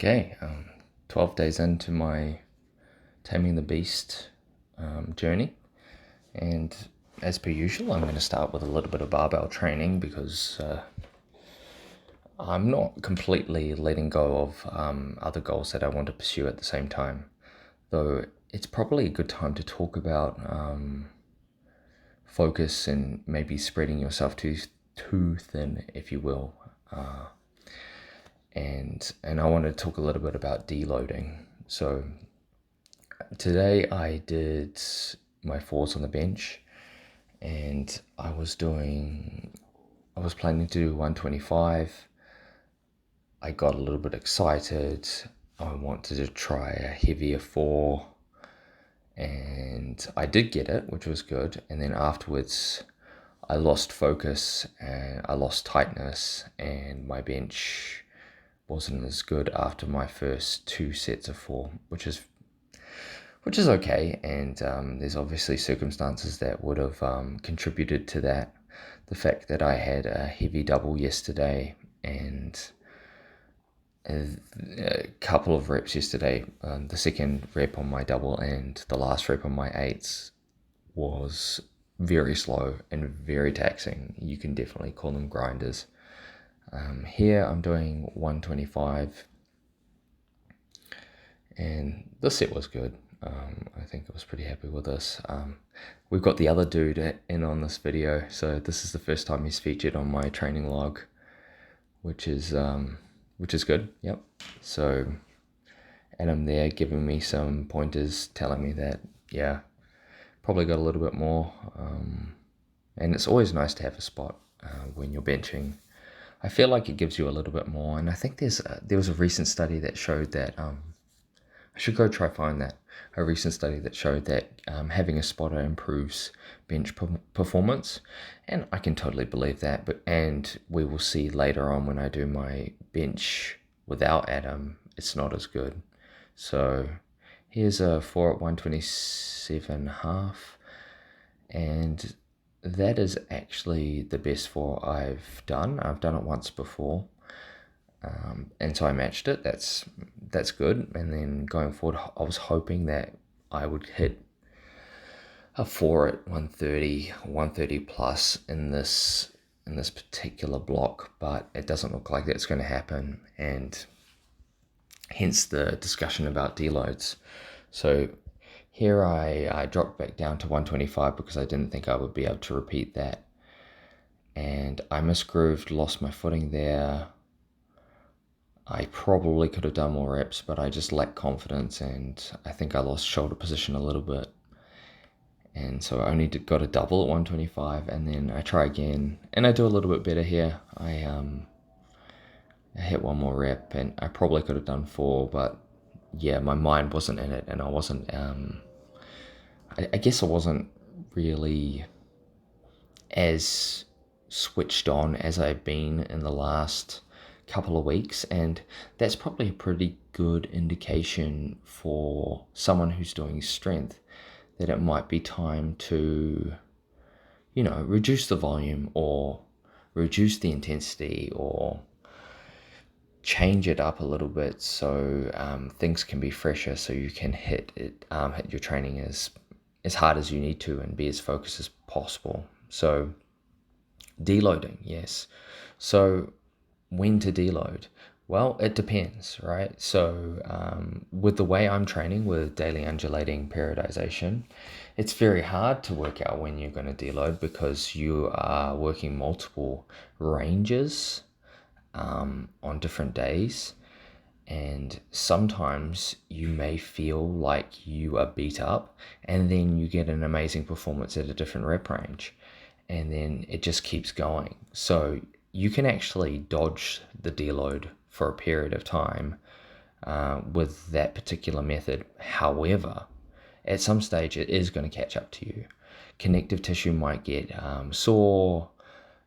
Okay, 12 days into my Taming the Beast journey, and as per usual, I'm going to start with a little bit of barbell training because I'm not completely letting go of other goals that I want to pursue at the same time, though it's probably a good time to talk about focus and maybe spreading yourself too thin, if you will. And I want to talk a little bit about deloading. So today I did my fours on the bench, and I was planning to do 125. I got a little bit excited. I wanted to try a heavier four, and I did get it, which was good. And then afterwards, I lost focus and I lost tightness, and my bench wasn't as good after my first two sets of four, which is okay. And there's obviously circumstances that would have contributed to that. The fact that I had a heavy double yesterday and a couple of reps yesterday, the second rep on my double and the last rep on my eights was very slow and very taxing. You can definitely call them grinders. Here I'm doing 125, and this set was good. I think I was pretty happy with this. We've got the other dude in on this video, so this is the first time he's featured on my training log, which is good. Yep. So Adam there giving me some pointers, telling me that probably got a little bit more. And it's always nice to have a spot when you're benching. I feel like it gives you a little bit more, and I think there was a recent study that showed that I should go try find that. A recent study that showed that having a spotter improves bench performance, and I can totally believe that. And we will see later on when I do my bench without Adam, it's not as good. So here's a 4 at 127.5, and that is actually the best four I've done. I've done it once before, and so I matched it. That's good. And then going forward, I was hoping that I would hit a 4 at 130 plus in this particular block, but it doesn't look like that's going to happen, and hence the discussion about deloads. So here I dropped back down to 125 because I didn't think I would be able to repeat that. And I misgrooved, lost my footing there. I probably could have done more reps, but I just lacked confidence, and I think I lost shoulder position a little bit. And so I only got a double at 125, and then I try again, and I do a little bit better here. I hit one more rep, and I probably could have done four, but yeah, my mind wasn't in it, and I wasn't, I guess I wasn't really as switched on as I've been in the last couple of weeks, and that's probably a pretty good indication for someone who's doing strength that it might be time to, reduce the volume or reduce the intensity or change it up a little bit so things can be fresher, so you can hit your training as hard as you need to and be as focused as possible. So deloading, yes. So when to deload? Well, it depends, right? So with the way I'm training with daily undulating periodization, it's very hard to work out when you're going to deload because you are working multiple ranges on different days, and sometimes you may feel like you are beat up, and then you get an amazing performance at a different rep range, and then it just keeps going. So you can actually dodge the deload for a period of time with that particular method. However, at some stage it is going to catch up to you. Connective tissue might get sore.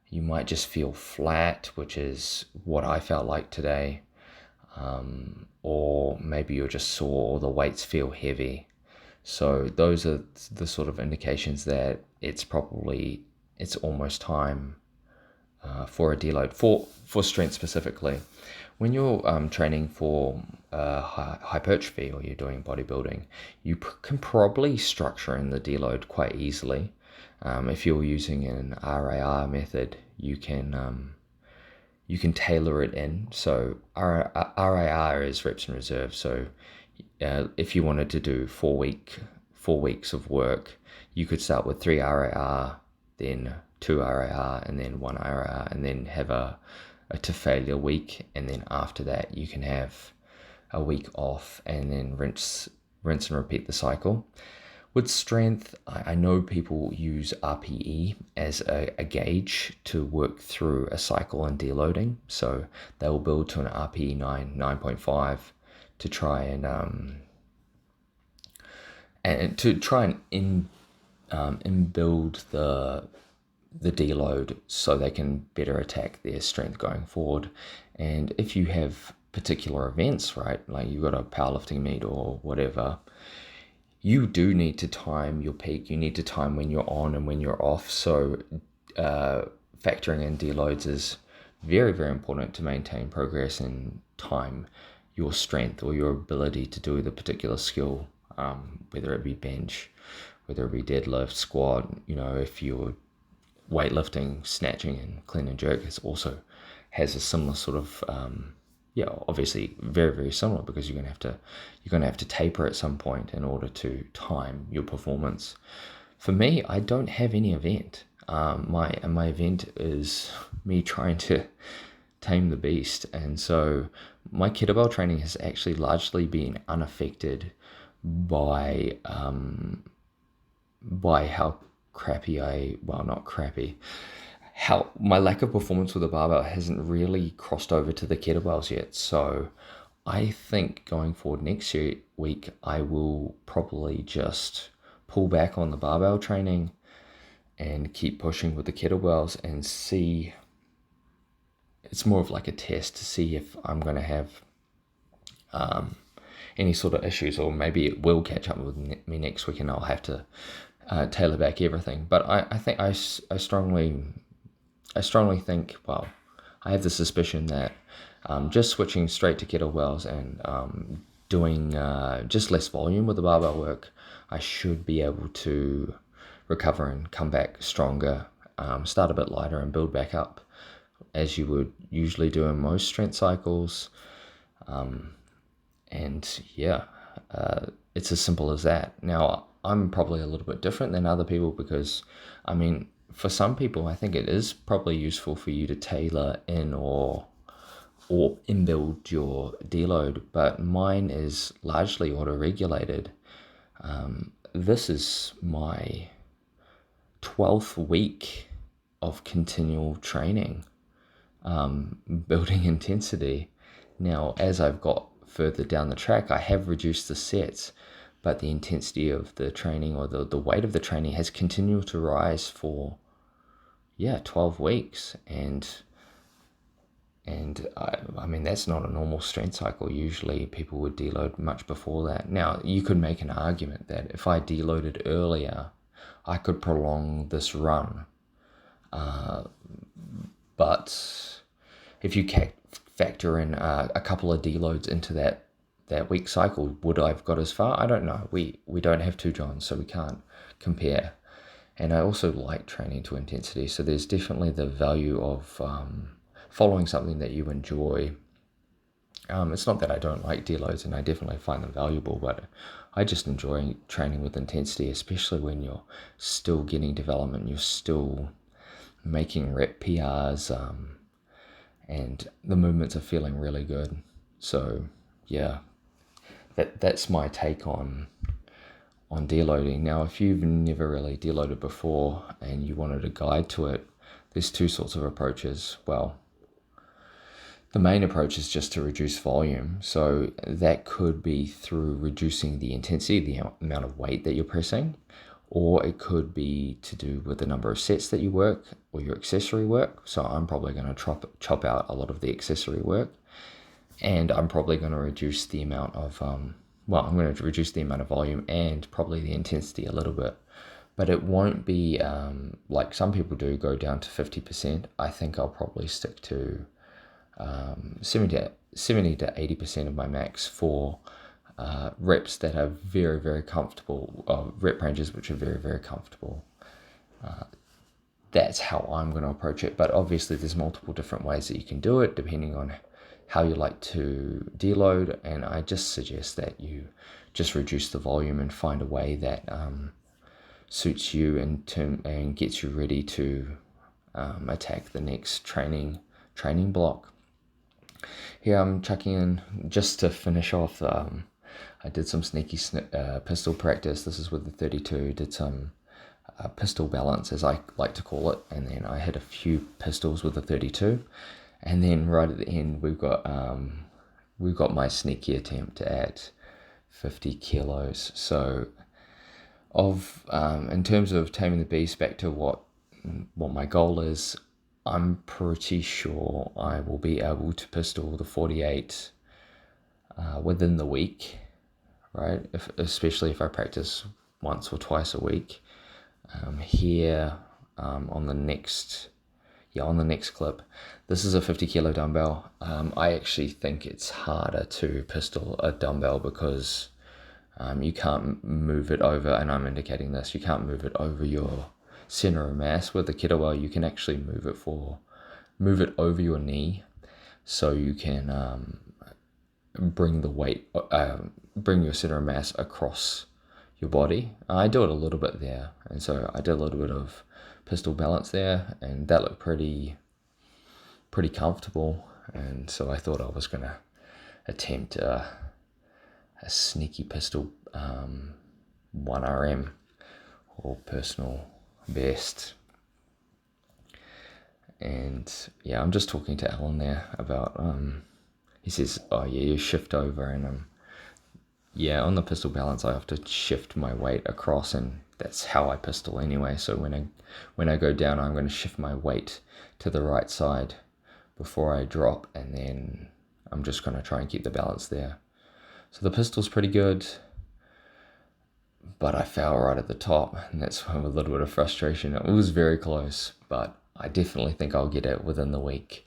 You might just feel flat, which is what I felt like today. Or maybe you're just sore, or the weights feel heavy. So those are the sort of indications that it's almost time for a deload, for strength specifically. when you're training for hypertrophy or you're doing bodybuilding, you can probably structure in the deload quite easily. If you're using an RAR method, you can tailor it in. So RAR is reps in reserve. So if you wanted to do 4 weeks of work, you could start with 3 RAR, then 2 RAR, and then 1 RAR, and then have a to failure week, and then after that you can have a week off, and then rinse and repeat the cycle. With strength, I know people use RPE as a gauge to work through a cycle in deloading. So they will build to an RPE 9.5 to try and inbuild the deload so they can better attack their strength going forward. And if you have particular events, right, like you've got a powerlifting meet or whatever, you do need to time your peak. You need to time when you're on and when you're off. So factoring in deloads is very, very important to maintain progress and time your strength or your ability to do the particular skill, whether it be bench, whether it be deadlift, squat. If you're weightlifting, snatching, and clean and jerk, it also has a similar sort of obviously very, very similar, because you're gonna have to taper at some point in order to time your performance. For me, I don't have any event. My event is me trying to tame the beast, and so my kettlebell training has actually largely been unaffected by how how my lack of performance with the barbell hasn't really crossed over to the kettlebells yet. So I think going forward next week, I will probably just pull back on the barbell training and keep pushing with the kettlebells and see. It's more of like a test to see if I'm going to have any sort of issues, or maybe it will catch up with me next week and I'll have to tailor back everything. But I think I strongly think, well, I have the suspicion that just switching straight to kettlebells and doing just less volume with the barbell work, I should be able to recover and come back stronger, start a bit lighter and build back up as you would usually do in most strength cycles. It's as simple as that. Now, I'm probably a little bit different than other people because, for some people, I think it is probably useful for you to tailor in or inbuild your deload, but mine is largely auto-regulated. This is my 12th week of continual training, building intensity. Now, as I've got further down the track, I have reduced the sets, but the intensity of the training or the weight of the training has continued to rise for 12 weeks. And that's not a normal strength cycle. Usually people would deload much before that. Now, you could make an argument that if I deloaded earlier, I could prolong this run. But if you factor in a couple of deloads into that week cycle, would I have got as far? I don't know. We don't have two Johns, so we can't compare. And I also like training to intensity, so there's definitely the value of following something that you enjoy. It's not that I don't like deloads, and I definitely find them valuable, but I just enjoy training with intensity, especially when you're still getting development, you're still making rep PRs, and the movements are feeling really good. So that's my take on deloading. Now, if you've never really deloaded before and you wanted a guide to it, there's two sorts of approaches. Well, the main approach is just to reduce volume. So that could be through reducing the intensity, the amount of weight that you're pressing, or it could be to do with the number of sets that you work or your accessory work. So I'm probably going to chop out a lot of the accessory work, and I'm probably going to reduce the amount of I'm going to reduce the amount of volume and probably the intensity a little bit. But it won't be like some people do, go down to 50%. I think I'll probably stick to 70 to 80% of my max for reps that are very, very comfortable, rep ranges which are very, very comfortable. That's how I'm going to approach it. But obviously there's multiple different ways that you can do it depending on how you like to deload, and I just suggest that you just reduce the volume and find a way that suits you and gets you ready to attack the next training block. Here I'm chucking in, just to finish off, I did some sneaky pistol practice. This is with the 32, did some pistol balance, as I like to call it, and then I hit a few pistols with the 32, and then right at the end we've got my sneaky attempt at 50 kilos. So in terms of taming the beast, back to what my goal is, I'm pretty sure I will be able to pistol the 48 within the week, right? Especially if I practice once or twice a week. Here on the next clip, this is a 50 kilo dumbbell. I actually think it's harder to pistol a dumbbell because you can't move it over, and I'm indicating this, you can't move it over your center of mass. With the kettlebell you can actually move it over your knee, so you can bring the weight, bring your center of mass across your body. I do it a little bit there, and so I did a little bit of pistol balance there, and that looked pretty comfortable, and so I thought I was gonna attempt a sneaky pistol 1RM or personal best. And yeah, I'm just talking to Alan there about he says, oh yeah, you shift over, and yeah, on the pistol balance I have to shift my weight across, and that's how I pistol anyway. So when I go down, I'm going to shift my weight to the right side before I drop, and then I'm just going to try and keep the balance there. So the pistol's pretty good, but I fell right at the top, and that's a little bit of frustration. It was very close, but I definitely think I'll get it within the week.